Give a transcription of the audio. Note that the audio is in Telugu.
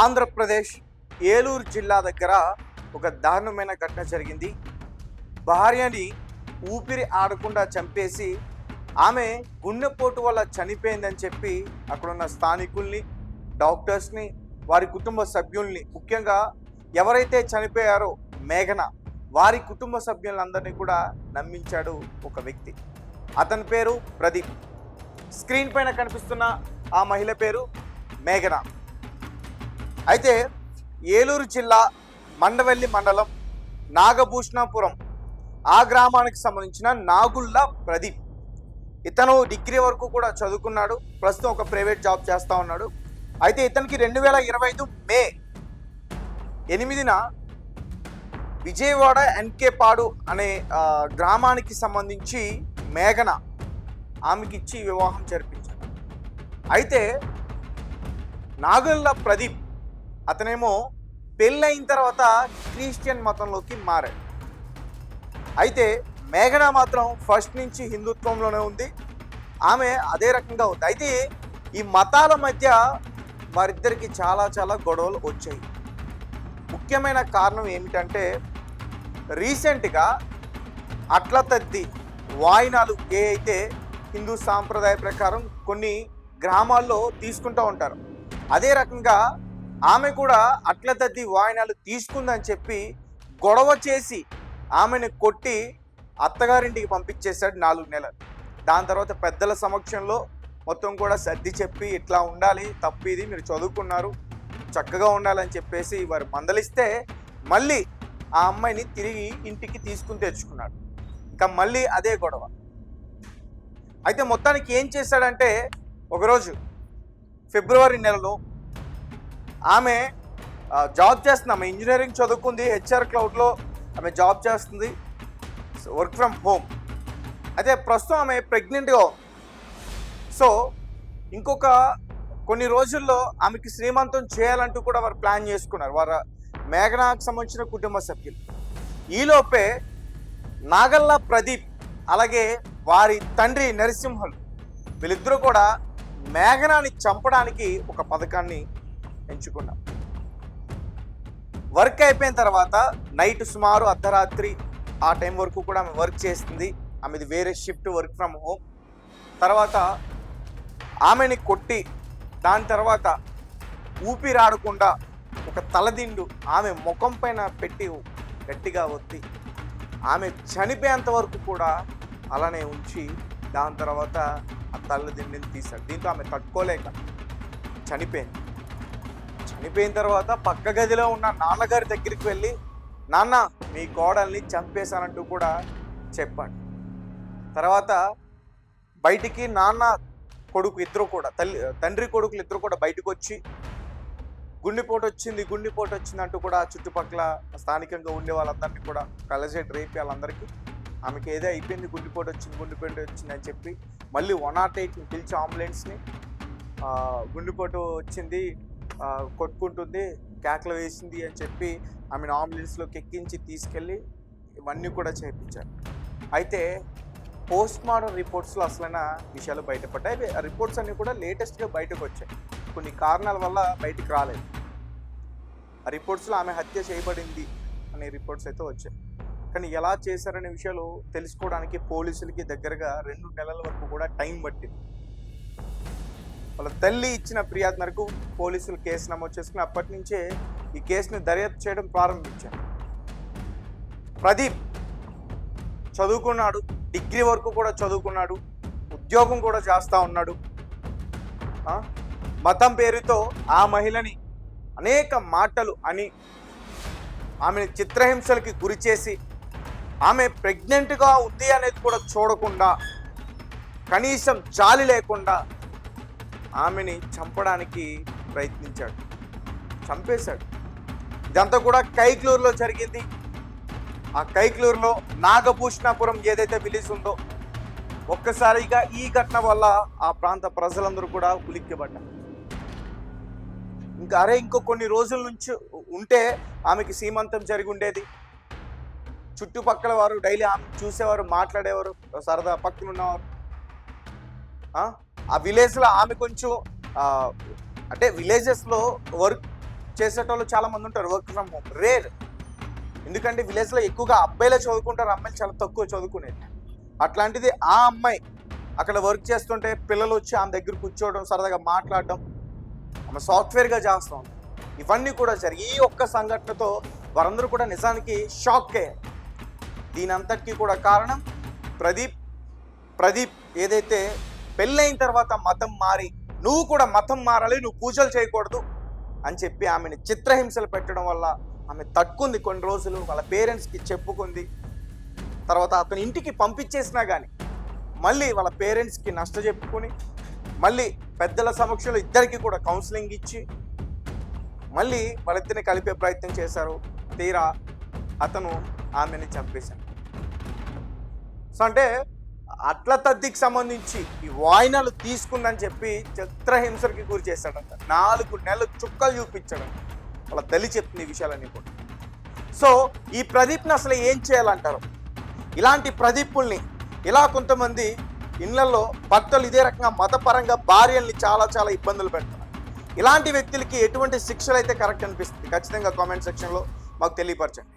ఆంధ్రప్రదేశ్ ఏలూరు జిల్లా దగ్గర ఒక దారుణమైన ఘటన జరిగింది. భార్యని ఊపిరి ఆడకుండా చంపేసి ఆమె గుండెపోటు వల్ల చనిపోయిందని చెప్పి అక్కడున్న స్థానికుల్ని, డాక్టర్స్ని, వారి కుటుంబ సభ్యుల్ని, ముఖ్యంగా ఎవరైతే చనిపోయారో మేఘన వారి కుటుంబ సభ్యులందరినీ కూడా నమ్మించాడు ఒక వ్యక్తి. అతని పేరు ప్రదీప్. స్క్రీన్ పైన కనిపిస్తున్న ఆ మహిళ పేరు మేఘన. అయితే ఏలూరు జిల్లా మండవెల్లి మండలం నాగభూషణాపురం ఆ గ్రామానికి సంబంధించిన నాగుళ్ళ ప్రదీప్. ఇతను డిగ్రీ వరకు కూడా చదువుకున్నాడు. ప్రస్తుతం ఒక ప్రైవేట్ జాబ్ చేస్తూ ఉన్నాడు. అయితే ఇతనికి 2025 మే 8న విజయవాడ ఎన్కేపాడు అనే గ్రామానికి సంబంధించి మేఘన ఆమెకి ఇచ్చి వివాహం జరిపించాడు. అయితే నాగుళ్ళ ప్రదీప్ అతనేమో పెళ్ళైన తర్వాత క్రిస్టియన్ మతంలోకి మారాడు. అయితే మేఘన మాత్రం ఫస్ట్ నుంచి హిందుత్వంలోనే ఉంది. ఆమె అదే రకంగా ఉంది. అయితే ఈ మతాల మధ్య వారిద్దరికి చాలా గొడవలు వచ్చాయి. ముఖ్యమైన కారణం ఏమిటంటే రీసెంట్గా అట్ల తద్ది వాయినాలు ఏ అయితే హిందూ సాంప్రదాయ ప్రకారం కొన్ని గ్రామాల్లో తీసుకుంటూ ఉంటారు, అదే రకంగా ఆమె కూడా అట్ల తద్ది వాయినాలు తీసుకుందని చెప్పి గొడవ చేసి ఆమెను కొట్టి అత్తగారింటికి పంపించేశాడు 4 నెలలు. దాని తర్వాత పెద్దల సమక్షంలో మొత్తం కూడా సర్ది చెప్పి ఇట్లా ఉండాలి, తప్పు ఇది, మీరు చదువుకున్నారు, చక్కగా ఉండాలని చెప్పేసి వారు మందలిస్తే మళ్ళీ ఆ అమ్మాయిని తిరిగి ఇంటికి తీసుకుని తెచ్చుకున్నాడు. ఇంకా మళ్ళీ అదే గొడవ. అయితే మొత్తానికి ఏం చేశాడంటే ఒకరోజు ఫిబ్రవరి నెలలో ఆమె జాబ్ చేస్తుంది. ఆమె ఇంజనీరింగ్ చదువుకుంది, హెచ్ఆర్ క్లౌడ్లో ఆమె జాబ్ చేస్తుంది, వర్క్ ఫ్రమ్ హోమ్. అయితే ప్రస్తుతం ఆమె ప్రెగ్నెంట్గా. సో ఇంకొక కొన్ని రోజుల్లో ఆమెకి శ్రీమంతం చేయాలంటూ కూడా వారు ప్లాన్ చేసుకున్నారు, వారు మేఘనాకు సంబంధించిన కుటుంబ సభ్యులు. ఈలోపే నాగళ్ళ ప్రదీప్ అలాగే వారి తండ్రి నరసింహులు వీళ్ళిద్దరూ కూడా మేఘనాని చంపడానికి ఒక పథకాన్ని ఎంచుకున్నారు. వర్క్ అయిపోయిన తర్వాత నైట్ సుమారు అర్ధరాత్రి ఆ టైం వరకు కూడా ఆమె వర్క్ చేస్తుంది. ఆమెది వేరే షిఫ్ట్, వర్క్ ఫ్రమ్ హోమ్. తర్వాత ఆమెని కొట్టి దాని తర్వాత ఊపిరాడకుండా ఒక తలదిండు ఆమె ముఖం పైన పెట్టి గట్టిగా ఒత్తి ఆమె చనిపోయేంత వరకు కూడా అలానే ఉంచి దాని తర్వాత ఆ తలదిండిని తీశాడు. దీంతో ఆమె తట్టుకోలేక చనిపోయింది. చనిపోయిన తర్వాత పక్క గదిలో ఉన్న నాన్నగారి దగ్గరికి వెళ్ళి, నాన్న మీ కోడల్ని చంపేశానంటూ కూడా చెప్పాడు. తర్వాత బయటికి నాన్న కొడుకు ఇద్దరు కూడా తండ్రి కొడుకులు ఇద్దరు కూడా బయటకు వచ్చి గుండెపోటు వచ్చింది అంటూ కూడా చుట్టుపక్కల స్థానికంగా ఉండే వాళ్ళందరినీ కూడా కలజేట్ రేపి వాళ్ళందరికీ ఆమెకి ఏదో అయిపోయింది, గుండెపోటు వచ్చింది అని చెప్పి మళ్ళీ 108ని పిలిచి అంబులెన్స్ని గుండెపోటు వచ్చింది, కొట్టుకుంటుంది, కేకలు వేసింది అని చెప్పి ఆమెను అంబులెన్స్లోకి ఎక్కించి తీసుకెళ్ళి ఇవన్నీ కూడా చేయించారు. అయితే పోస్ట్ మార్టం రిపోర్ట్స్లో అసలైన విషయాలు బయటపడ్డాయి. ఆ రిపోర్ట్స్ అన్నీ కూడా లేటెస్ట్గా బయటకు వచ్చాయి. కొన్ని కారణాల వల్ల బయటికి రాలేదు. ఆ రిపోర్ట్స్లో ఆమె హత్య చేయబడింది అనే రిపోర్ట్స్ అయితే వచ్చాయి. కానీ ఎలా చేశారనే విషయాలు తెలుసుకోవడానికి పోలీసులకి దగ్గరగా 2 నెలల వరకు కూడా టైం పట్టింది. వాళ్ళ తల్లి ఇచ్చిన ఫిర్యాదు మేరకు పోలీసులు కేసు నమోదు చేసుకుని అప్పటి నుంచే ఈ కేసుని దర్యాప్తు చేయడం ప్రారంభించారు. ప్రదీప్ చదువుకున్నాడు, డిగ్రీ వరకు కూడా చదువుకున్నాడు, ఉద్యోగం కూడా చేస్తూ ఉన్నాడు. మతం పేరుతో ఆ మహిళని అనేక మాటలు అని ఆమెను చిత్రహింసలకి గురి చేసి ఆమె ప్రెగ్నెంట్గా ఉంది అనేది కూడా చూడకుండా కనీసం జాలి లేకుండా ఆమెని చంపడానికి ప్రయత్నించాడు, చంపేశాడు. ఇదంతా కూడా కైక్లూరులో జరిగింది. ఆ కైక్లూరులో నాగభూషణాపురం ఏదైతే విలేజ్ ఉందో ఒక్కసారిగా ఈ ఘటన వల్ల ఆ ప్రాంత ప్రజలందరూ కూడా ఉలిక్కిపడ్డారు. ఇంకో కొన్ని రోజుల నుంచి ఉంటే ఆమెకి సీమంతం జరిగి ఉండేది. చుట్టుపక్కల వారు డైలీ ఆమె చూసేవారు, మాట్లాడేవారు, సరదా పక్కన ఉన్నవారు. ఆ విలేజ్లో ఆమె కొంచెం అంటే విలేజెస్లో చేసేటోళ్ళు చాలా మంది ఉంటారు వర్క్ ఫ్రమ్ హోమ్, రేర్. ఎందుకంటే విలేజ్లో ఎక్కువగా అబ్బాయిలే చదువుకుంటారు, అమ్మాయిలు చాలా తక్కువ చదువుకునేది. అట్లాంటిది ఆ అమ్మాయి అక్కడ వర్క్ చేస్తుంటే పిల్లలు వచ్చి ఆమె దగ్గర కూర్చోవడం, సరదాగా మాట్లాడడం, ఆమె సాఫ్ట్వేర్గా చేస్తాం. ఇవన్నీ కూడా జరిగి ఈ ఒక్క సంఘటనతో వారందరూ కూడా నిజానికి షాక్ అయ్యారు. దీని అంతటికీ కూడా కారణం ప్రదీప్ ఏదైతే పెళ్ళైన తర్వాత మతం మారి నువ్వు కూడా మతం మారాలి, నువ్వు పూజలు చేయకూడదు అని చెప్పి ఆమెని చిత్రహింసలు పెట్టడం వల్ల ఆమె తట్టుకుంది. కొన్ని రోజులు వాళ్ళ పేరెంట్స్కి చెప్పుకుంది. తర్వాత అతని ఇంటికి పంపించేసినా కానీ మళ్ళీ వాళ్ళ పేరెంట్స్కి నష్టచెప్పుకుని మళ్ళీ పెద్దల సమక్షంలో ఇద్దరికి కూడా కౌన్సిలింగ్ ఇచ్చి మళ్ళీ వాళ్ళిద్దరిని కలిపే ప్రయత్నం చేశారు. తీరా అతను ఆమెని చంపేశాడు. సో అంటే అట్ల తద్దికి సంబంధించి ఈ వాయినాలు తీసుకుందని చెప్పి చిత్రహింసకి గురి చేశాడంట. 4 నెలలు చుక్కలు చూపించాడు. వాళ్ళ తల్లి చెప్తుంది ఈ విషయాలన్నీ కూడా. సో ఈ ప్రదీప్ని అసలు ఏం చేయాలంటారు? ఇలాంటి ప్రదీపుల్ని ఇలా కొంతమంది ఇళ్లలో భర్తలు ఇదే రకంగా మతపరంగా భార్యల్ని చాలా ఇబ్బందులు పెడుతున్నారు. ఇలాంటి వ్యక్తులకి ఎటువంటి శిక్షలు అయితే కరెక్ట్ అనిపిస్తుంది? ఖచ్చితంగా కామెంట్ సెక్షన్లో మాకు తెలియపరచండి.